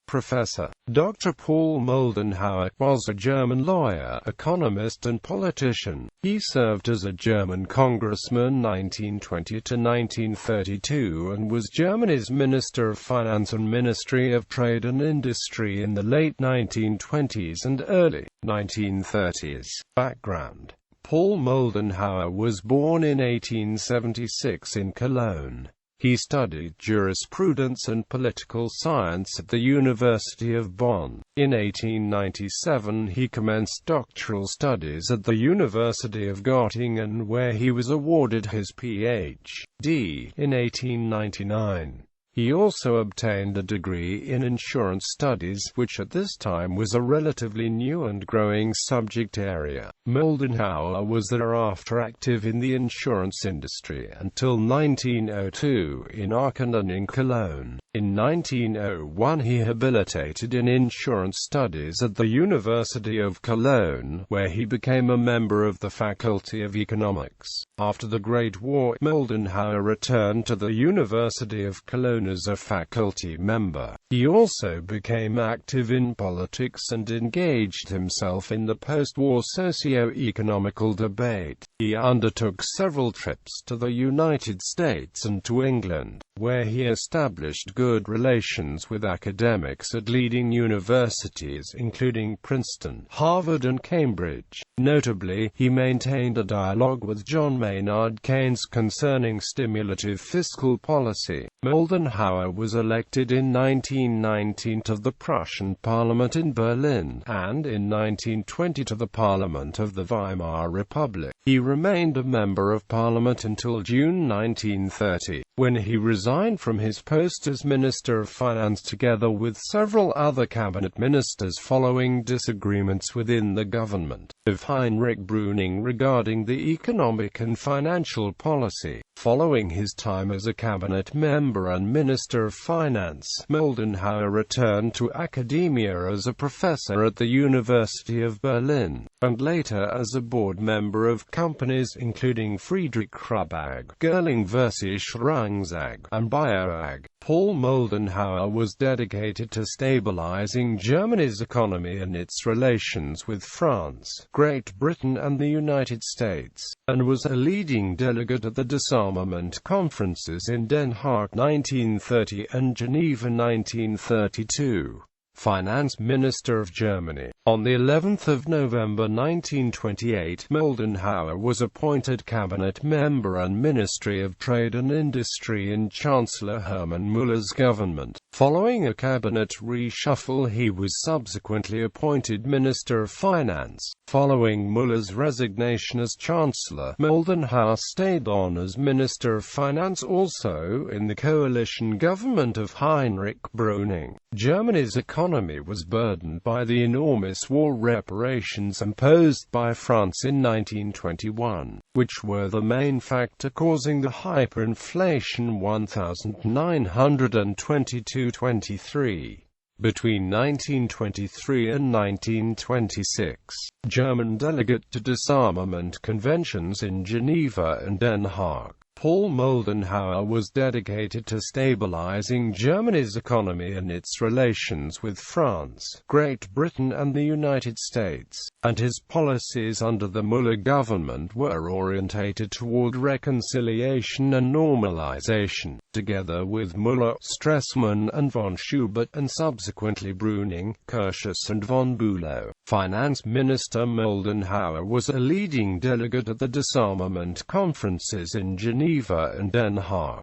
Professor Dr. Paul Moldenhauer was a German lawyer, economist and politician. He served as a German congressman 1920 to 1932 and was Germany's Minister of Finance and Ministry of Trade and Industry in the late 1920s and early 1930s. Background: Paul Moldenhauer was born in 1876 in Cologne. He studied jurisprudence and political science at the University of Bonn. In 1897 he commenced doctoral studies at the University of Göttingen, where he was awarded his Ph.D. in 1899. He also obtained a degree in insurance studies, which at this time was a relatively new and growing subject area. Moldenhauer was thereafter active in the insurance industry until 1902 in Aachen and in Cologne. In 1901 he habilitated in insurance studies at the University of Cologne, where he became a member of the Faculty of Economics. After the Great War, Moldenhauer returned to the University of Cologne as a faculty member. He also became active in politics and engaged himself in the post-war socio-economical debate. He undertook several trips to the United States and to England, where he established good relations with academics at leading universities including Princeton, Harvard and Cambridge. Notably, he maintained a dialogue with John Maynard Keynes concerning stimulative fiscal policy. Moldenhauer was elected in 1919 to the Prussian Parliament in Berlin, and in 1920 to the Parliament of the Weimar Republic. He remained a member of Parliament until June 1930, when he resigned from his post as Minister of Finance together with several other cabinet ministers following disagreements within the government of Heinrich Brüning regarding the economic and financial policy. Following his time as a cabinet member and Minister of Finance, Moldenhauer returned to academia as a professor at the University of Berlin, and later as a board member of companies including Friedrich Krabag, Gerling Versich Rangzag, and BioAg. Paul Moldenhauer was dedicated to stabilizing Germany's economy and its relations with France, Great Britain and the United States, and was a leading delegate at the disarmament conferences in Den Haag 1930 and Geneva 1932. Finance Minister of Germany. On the 11th of November 1928, Moldenhauer was appointed cabinet member and Ministry of Trade and Industry in Chancellor Hermann Müller's government. Following a cabinet reshuffle, he was subsequently appointed Minister of Finance. Following Müller's resignation as Chancellor, Moldenhauer stayed on as Minister of Finance also in the coalition government of Heinrich Brüning. Germany's economy was burdened by the enormous war reparations imposed by France in 1921, which were the main factor causing the hyperinflation 1922-23. Between 1923 and 1926, German delegate to disarmament conventions in Geneva and Den Haag, Paul Moldenhauer was dedicated to stabilizing Germany's economy and its relations with France, Great Britain and the United States, and his policies under the Müller government were orientated toward reconciliation and normalization. Together with Müller, Stresemann and von Schubert, and subsequently Brüning, Curtius and von Bülow, Finance Minister Moldenhauer was a leading delegate at the disarmament conferences in Geneva and Den Haag.